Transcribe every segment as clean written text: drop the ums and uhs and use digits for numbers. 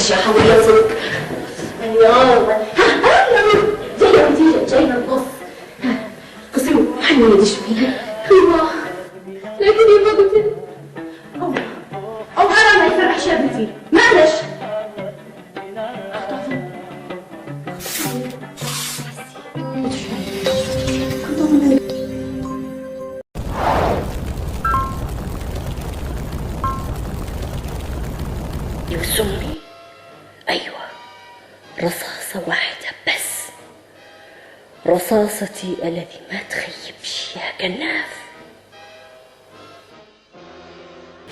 يا حولي صوت. ايوه جايه نتيجه جايه نقص. قصي حني يدي شويه. ايوه لكن ما قلت او انا ما يفرح شابتي معلش. يوسمني؟ أيوة، رصاصة واحدة بس، رصاصتي الذي ما تخيبش يا كناف.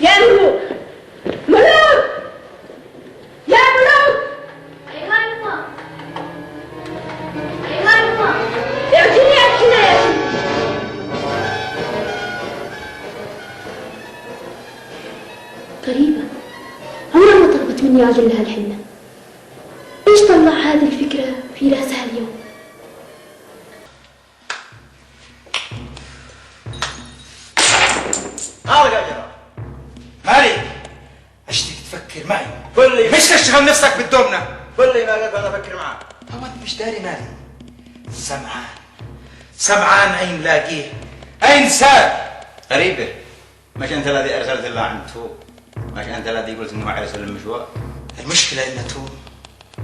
يا ملوك ملوك يا ملوك. ايها يما ايها يما اعطيني اكلة يا بنتي. غريبة عمرها ما طلبت مني اعجن لها الحنة. ايش طلع هذه الفكرة في راسها اليوم؟ مالي ايش تيجي تفكر معي؟ قل لي مش تشغل نفسك بالدومنة. قل لي مالك وانا افكر معك. هو انت مش داري مالي؟ سمعان اين لاقيه؟ اين سار؟ غريبة، مش انت الذي ارسلت الله عند تو؟ مش انت الذي قلت انه معي يسلم المشوار؟ المشكلة ان تو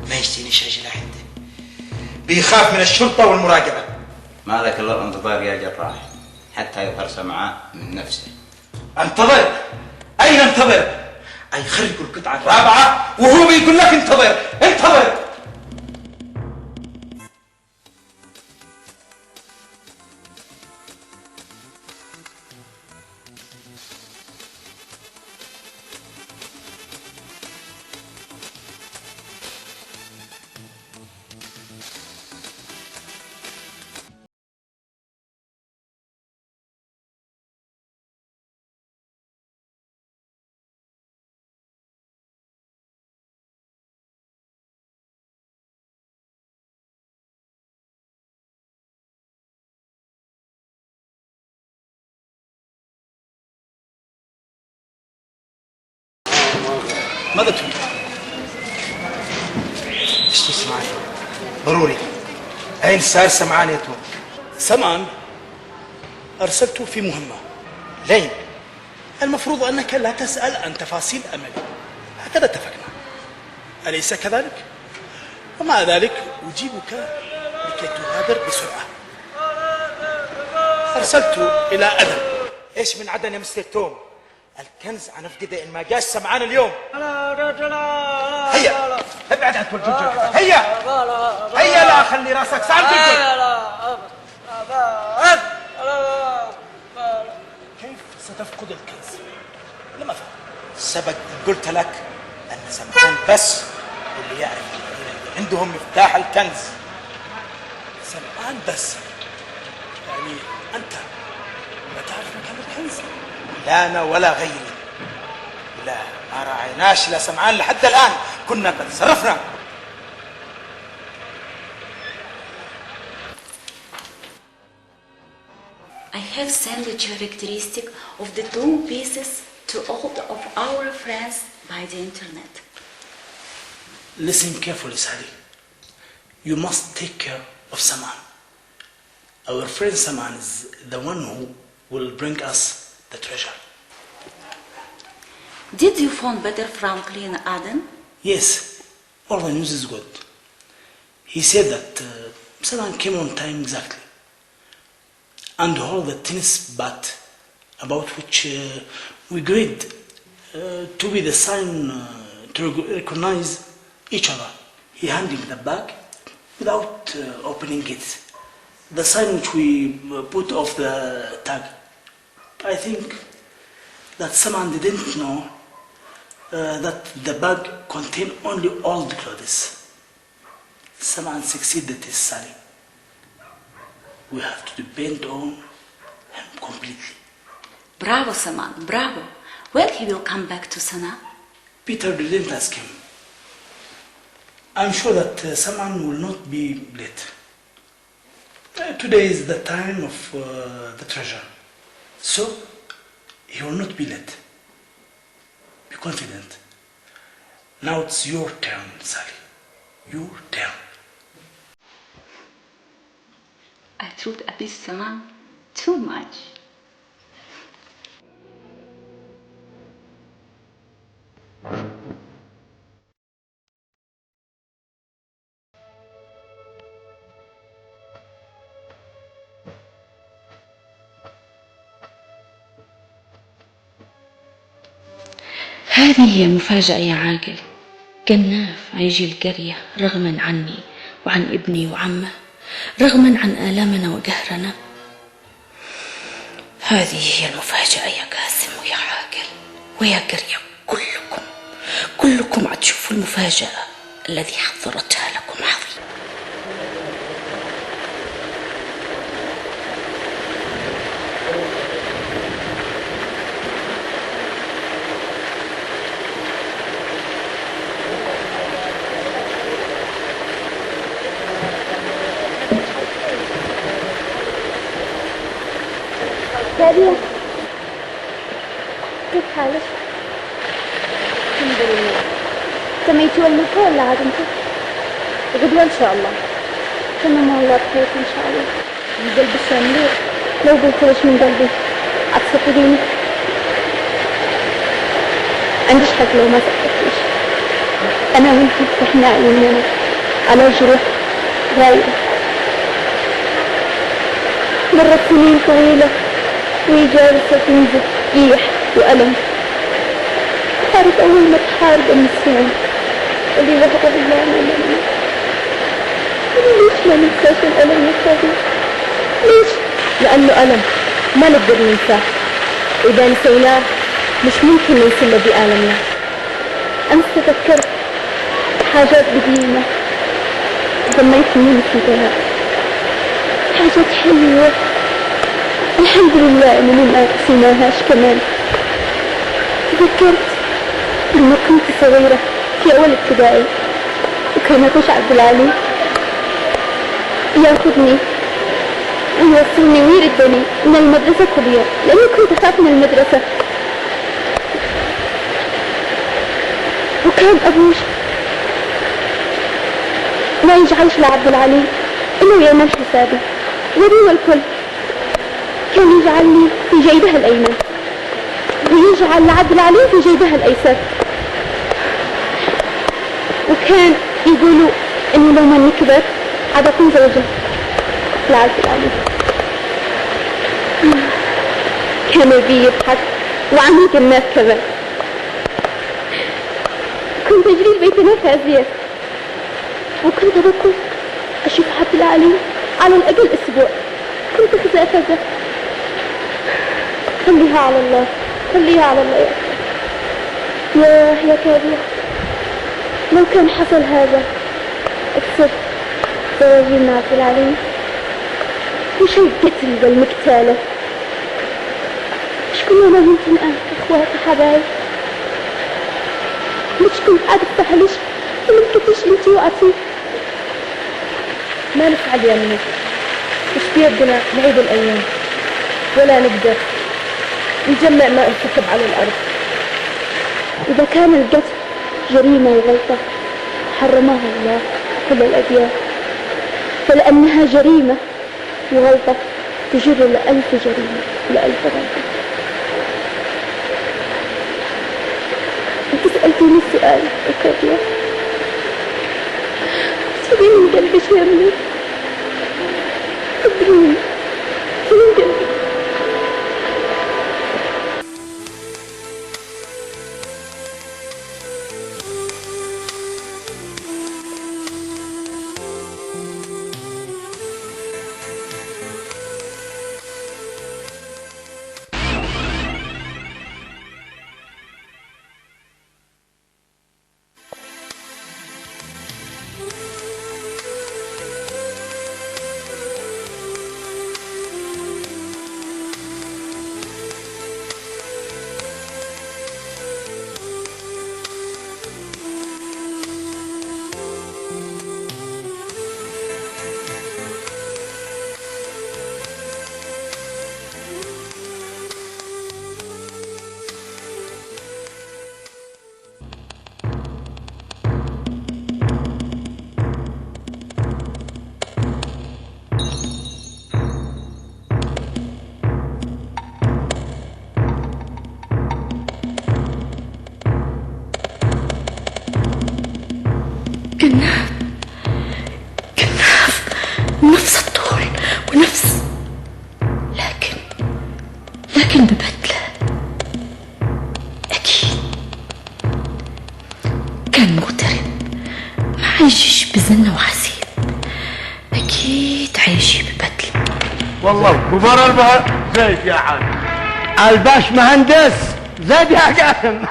ما يجتينيش اجي لعنده، بيخاف من الشرطة والمراقبة. مالك الا الانتظار يا جراح حتى يظهر سمعان من نفسه. انتظر؟ اين انتظر؟ اي خرجوا القطعة الرابعة وهو بيقول لك انتظر انتظر. ماذا تريد؟ ايش تسمعني؟ ضروري. اين سار سمعان يا توم؟ سمعان أرسلته في مهمة. لين؟ المفروض أنك لا تسأل عن تفاصيل أملي، هكذا اتفقنا، أليس كذلك؟ ومع ذلك أجيبك لكي تغادر بسرعة. أرسلته إلى عدن. ايش من عدن يا مستر توم؟ الكنز عنفقده ان ما جاش سمعان اليوم. هيا ابعد عن الجلجل. هيا لا خلي راسك سعد الجلجل. كيف ستفقد الكنز؟ لما فعل؟ سبق قلت لك ان سمعان بس اللي يعرف اللي عندهم مفتاح الكنز. سمعان بس؟ يعني أنت لا تعرف مكان الكنز؟ لا أنا ولا غيري. لا ما راعيناش لا سمعان لحد الآن، كنا قد صرفنا. I have sent the characteristic of the two pieces to all of our friends by the internet. Listen carefully, Sally. You must take care of Saman. Our friend Saman is the one who will bring us the treasure. Did you phone Peter Franklin in Aden? Yes, all the news is good. He said that Saman came on time exactly. And all the tennis bat about which we agreed to be the sign to recognize each other. He handed me the bag without opening it. The sign which we put off the tag. I think that someone didn't know that the bag contained only old clothes. Someone succeeded his Sally. We have to depend on him completely. Bravo, Saman, bravo. When he will come back to Sana? Peter didn't ask him. I'm sure that Saman will not be late. Today is the time of the treasure. So, he will not be late. Be confident. Now it's your turn, Sally. Your turn. I thought at this time too much. هذه هي المفاجأة يا عاقل. كناف هيجي القرية رغما عني وعن ابني وعمه، رغما عن آلامنا وقهرنا. هذه هي المفاجأة يا قاسم ويا عاقل ويا قرية، كلكم هتشوفوا المفاجأة الذي حضرتها لكم عظيم. سارية، كيف حالك؟ الحمد لله. سميتي والمكان ولا عاد انت؟ غدوة ان شاء الله. تمام والله بخير ان شاء الله. من قلبي الشاملير، لو قلت ليش من قلبي اتصدقيني؟ عنديش حق لو ما صدقتيش. انا وانتي فتحنا عيوننا على جروح غايبة. مرت سنين طويلة وهي جالسة تنزف ريح وألم. صارت أول ما تحارب النسيان اللي وحده الله أمامنا. ليش ما ننساش الألم يا صاحبي؟ ليش؟ لأنه ألم ما نقدر ننساه، إذا نسيناه مش ممكن ننسى الذي آلمنا. أمس تفكرت حاجات قديمة ظنيت إني نسيتها، حاجات حلوة الحمد لله إننا ما نسيناهاش كمان. تذكرت لما كنت صغيرة في أول ابتدائي، وكان أخوش عبد العلي ياخذني ويوصلني ويردني من المدرسة كل يوم لأني كنت أخاف من المدرسة. وكان أبوش ما يجعلش لعبد العلي إنه يعمل حسابي ودي والكل. كان يجعلني في جيبها الأيمن ويجعل لعبد العلي في جيبها الأيسر، وكان يقولوا إنه لو ما نكبر عاد أكون زوجة لعبد العلي. كان بي يضحك وعميق الناس كمان. كنت أجري البيت نفازية وكنت أبكر أشوف عبد العلي على الأقل أسبوع. كنت أخزأ خليها على الله، خليها على الله يا كابير. لو كان حصل هذا اكسر زواجي مع عبد العلي وش القتل والمقتالة. مش كنا ما ممكن الآن اخوات حبايب، مش كنت عاد تفعلش ومنكتش انتي وعطيك. ما نفعل يا مني، مش بيدنا نعيد الأيام ولا نقدر نجمع ما انكتب على الأرض. إذا كان القتل جريمة وغلطة حرمها الله كل الأديان، فلأنها جريمة وغلطة تجر ل1000 جريمة ل1000 غلطة. أنت سألتني السؤال الكبير، تبين من قلبي شيء مني، صدقيني من قلبي. كناف نفس الطول ونفس، لكن ببدلة. أكيد كان مغترب، ما عايش بزنة وحسيب، أكيد عايش ببدلة. والله كبر البحر زيد يا عم الباش مهندس زيد يا قاسم.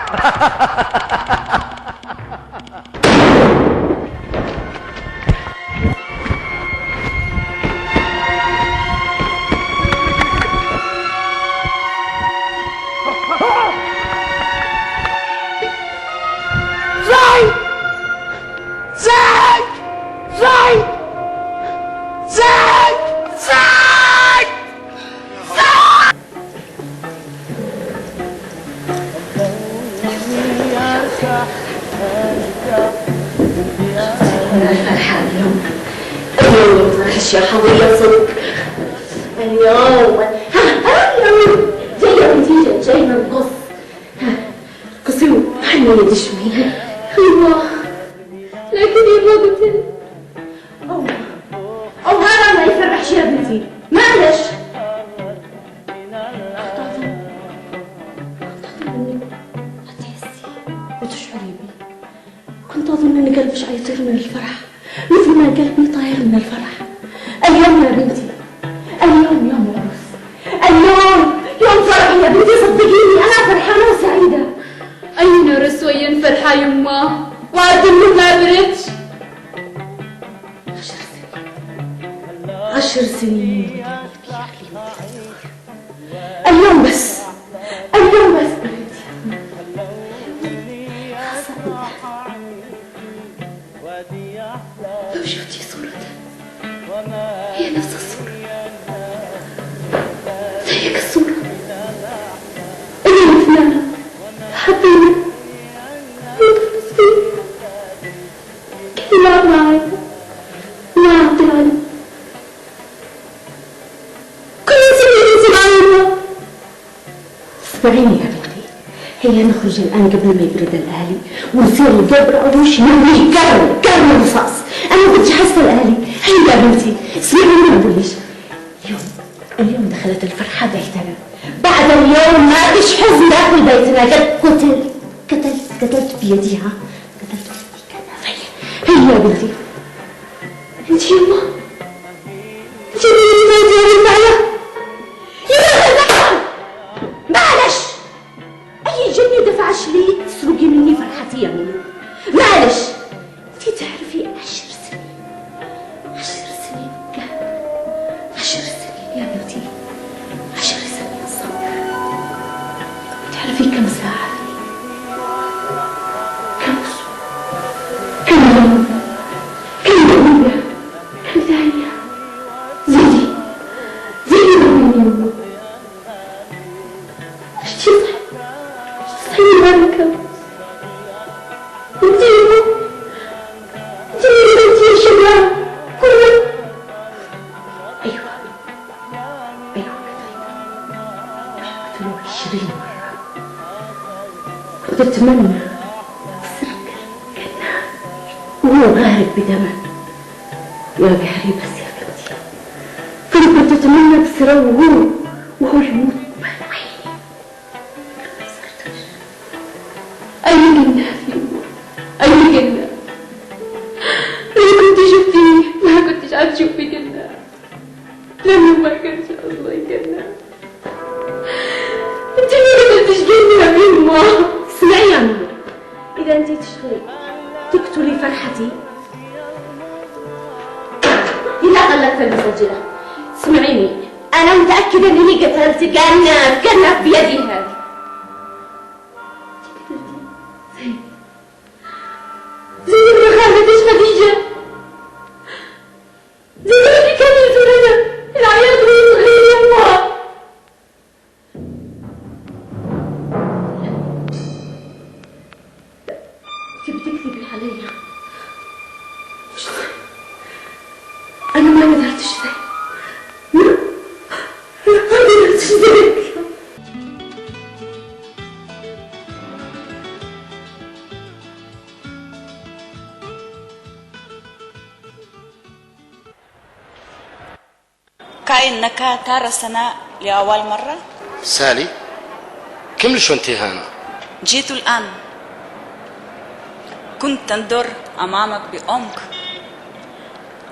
الفرحة اليوم فرحش يا حوية صدق. اليوم جاي يا بنتي جاي من القص. قصي حني يدي شوي. ايوه لكن يا قلت او هذا ما يفرحش يا بنتي، معلش. كنت أظن أن قلبي حيطير من الفرح مثل ما قلبي طاير من الفرح. اليوم يا بنتي، اليوم يوم عروس، اليوم يوم فرح يا بنتي، صدقيني أنا فرحانة وسعيدة. أين رسوين فرحة يما وأدم ما بردش. 10 سنين اليوم بس بنتي. لو شفتي صورتها هي نفس الصورة، زيك الصورة. أنا مثلنا حبينا كان يلعب معي ما عبد العلي كل سنة معي. اسمعيني يا بنتي، هيا نخرج الآن قبل ما يبرد الأهلي ونصير القبر أروش مني كرم رصاص. أنا بدي حاسة الأهلي. هيا يا بنتي اسمعيني ما أقوليش. اليوم دخلت الفرحة بيتنا، بعد اليوم ما فيش حزن داخل بيتنا. قتلت بيديها، قتلت بيدي. هيا يا بنتي، انت يما انت اللي معايا. معلش اي جني دفعش لي تسرقي مني فرحتي يا منى، معلش. انتي تعرفي 10 سنين قاعدة، 10 سنين يا بنتي، 10 سنين صبر. تعرفي كم ساعة، كم أسبوع، كم يوم، كم دقيقة، كم ثانية. زيدي من يوم. اشتي صحي بركة. انتي يا شباب كلهم. ايوه قتلوه 20 مرة. كنت اتمنى سرق كنان وهو غارق بدمه يا قهري. بس يا بنتي كنت اتمنى بسرعة وهو يموت بين عيني. ما صرتش. أي كناف يما، أي كناف. لو كنت شفتيه ما كنتش هتشوفي كناف، لأنه ما كانش أصلا كناف. انت ما كنتش كناف يما. اسمعي يا ماما، إذا انت تشتغلي تقتلي فرحتي إذا قلت المسجلة. اسمعيني، أنا متأكدة إني قتلت كناف بيدي هذه. زي ما خافتش خديجة، زي اللي كان يزورنا العيال وهي صغيرة يما. انت بتكذبي عليا. مش زي أنا ما قدرتش زي ما قدرتش زيك. كأنك ترى سنة لأول مرة؟ سالي كم شو انت هنا؟ جيت الآن. كنت تنظر أمامك بعمق.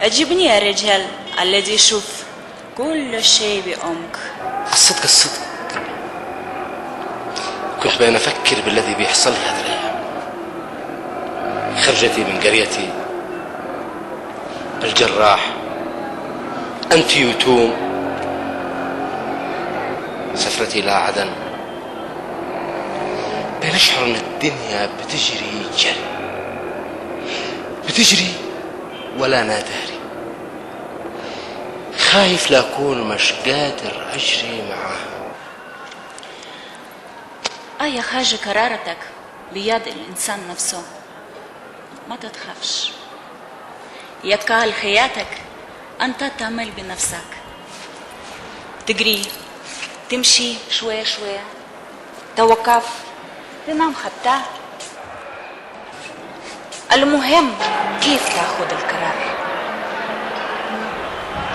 أجبني يا رجال الذي يشوف كل شيء بعمق. الصدق كنت بين أفكر بالذي بيحصل لي هذه الأيام. خرجتي من قريتي الجراح، أنت يتوم، سفرتي إلى عدن. بنشعر أن الدنيا بتجري جري، بتجري ولا ناداري. خايف لا أكون مش قادر أجري معاها. يا خاجة قرارتك بيد الإنسان نفسه، ما تتخافش. يتكال حياتك أنت تعمل بنفسك، تجري، تمشي شوية شوية، توقف، تنام حتى. المهم كيف تأخذ القرار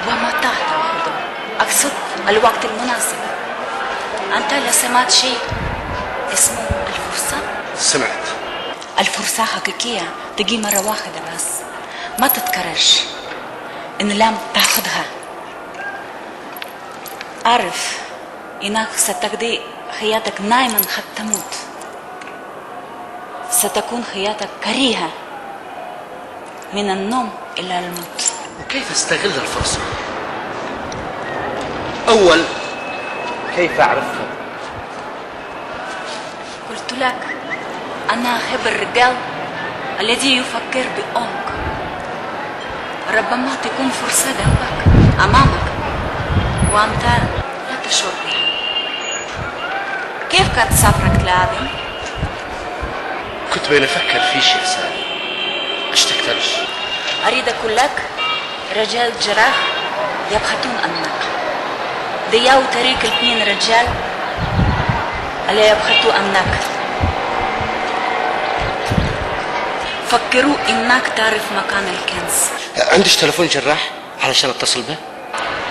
ومتى تأخذه. أقصد الوقت المناسب. أنت لا سمعت شيء اسمه الفرصة؟ سمعت. الفرصة حقيقية تجي مرة واحدة بس، ما تتكررش. إن لم تأخذها أعرف إنك ستقضي حياتك نائما حتى تموت. ستكون حياتك كريهة من النوم إلى الموت. وكيف استغل الفرصة؟ أول كيف أعرفها؟ قلت لك أنا أحب الرجال الذي يفكر بعمق. ربما تكون فرصة جنبك أمامك وأنت لا تشعر بها. كيف كانت سفرك لعدن؟ كنت بين أفكر في شيء سالي، اشتقت لش. أريد أقول لك رجال جراح يبحثون عنك. ضيعوا طريق الاثنين رجال اللي يبحثوا عنك. فكروا إنك تعرف مكان الكنز. عندش تلفون جراح علشان أتصل به؟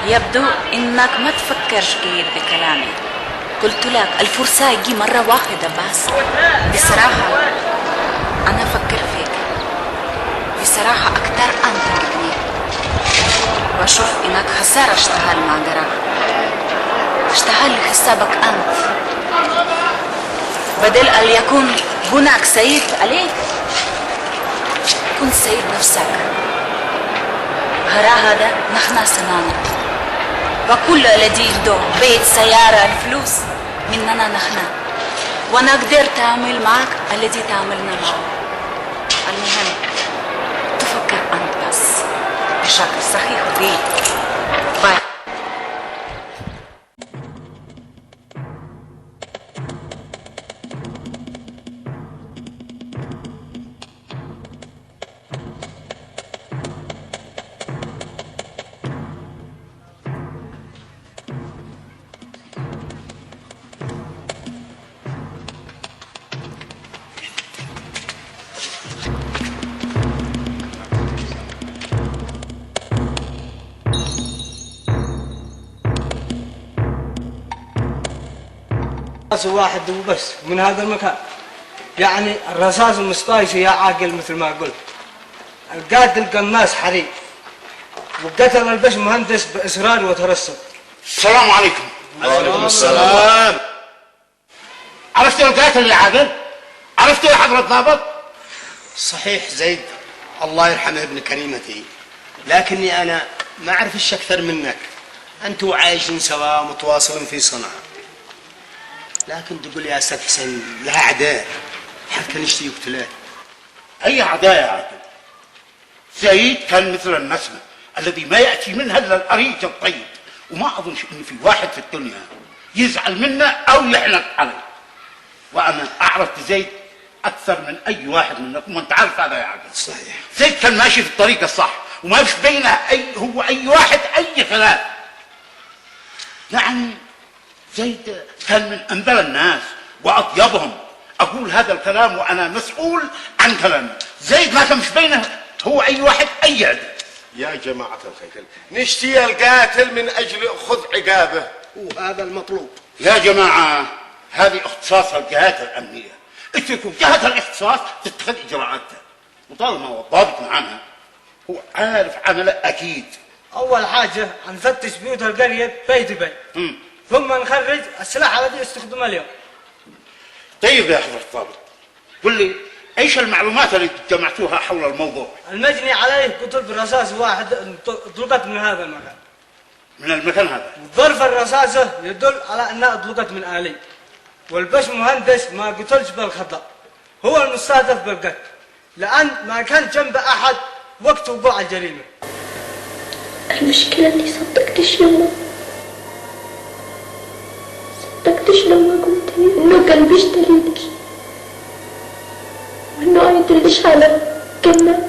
يبدو إنك ما تفكرش جيد بكلامي. قلت لك الفرصة يجي مرة واحدة بس. بصراحة أنا أفكر فيك بصراحة أكتر. أنت تجيبني وأشوف إنك خسارة اشتغل مع جراح. اشتغل لحسابك أنت بدل أن يكون هناك سيد عليك. كن سيد نفسك. هذا نحن سنعمل، وكل الذي عنده بيت سيارة الفلوس مننا نحن، ونقدر تعمل معك الذي تعملنا معه. المهم تفكر أنت بس بشكل صحيح وجيد. باي. واحد وبس من هذا المكان، يعني الرصاص المسطايش يا عاقل مثل ما قلت. القاتل قناص حريق، وقتل البش مهندس بإصرار وترصد. السلام عليكم. وعليكم السلام. عرفت القاتل يا عادل؟ عرفته يا حضرة الضابط؟ صحيح زيد، الله يرحمه ابن كريمتي، لكني أنا ما أعرفش أكثر منك. أنتوا عايشين سوا متواصلين في صنعاء، لكن تقول يا أستاذ حسين لها أعداء حتى نشتي يقتلاه. أي أعداء يا عادل؟ زيد كان مثل النسمة الذي ما يأتي منها إلا الأريج الطيب، وما أظنش إن في واحد في الدنيا يزعل منا أو يحنق عليه. وأنا أعرف زيد أكثر من أي واحد منكم، وأنت عارف هذا يا عادل. صحيح. زيد كان ماشي في الطريق الصح، وما فيش بينه هو أي واحد أي خلاف. يعني زيد كان من أنبل الناس وأطيبهم. أقول هذا الكلام وأنا مسؤول عن كلامي. زيد ما كان مش بينه هو أي واحد أي عدل، يا جماعة الخير، نشتي القاتل من أجل أخذ عقابه، وهذا المطلوب. يا جماعة هذه اختصاص الجهات الأمنية، اتركوا جهة الاختصاص تتخذ إجراءاتها، وطالما هو الضابط معنا هو عارف عمله أكيد. أول حاجة نفتش بيوت القرية بيت بيت، ثم نخرج السلاح الذي يستخدمه اليوم. طيب يا حضرة الضابط، قل لي ايش المعلومات اللي جمعتوها حول الموضوع؟ المجني عليه قتل برصاص واحد اطلقت من هذا المكان. من المكان هذا؟ ظرف الرصاصة يدل على انها اطلقت من آلي، والبش مهندس ما قتلش بالخطأ، هو المستهدف بالقتل، لأن ما كان جنبه أحد وقت وقوع الجريمة. المشكلة اللي صدقتش يما، صدقتش لما قلت لي انه كان بيشتري لك وانه ما يدلش على جنة.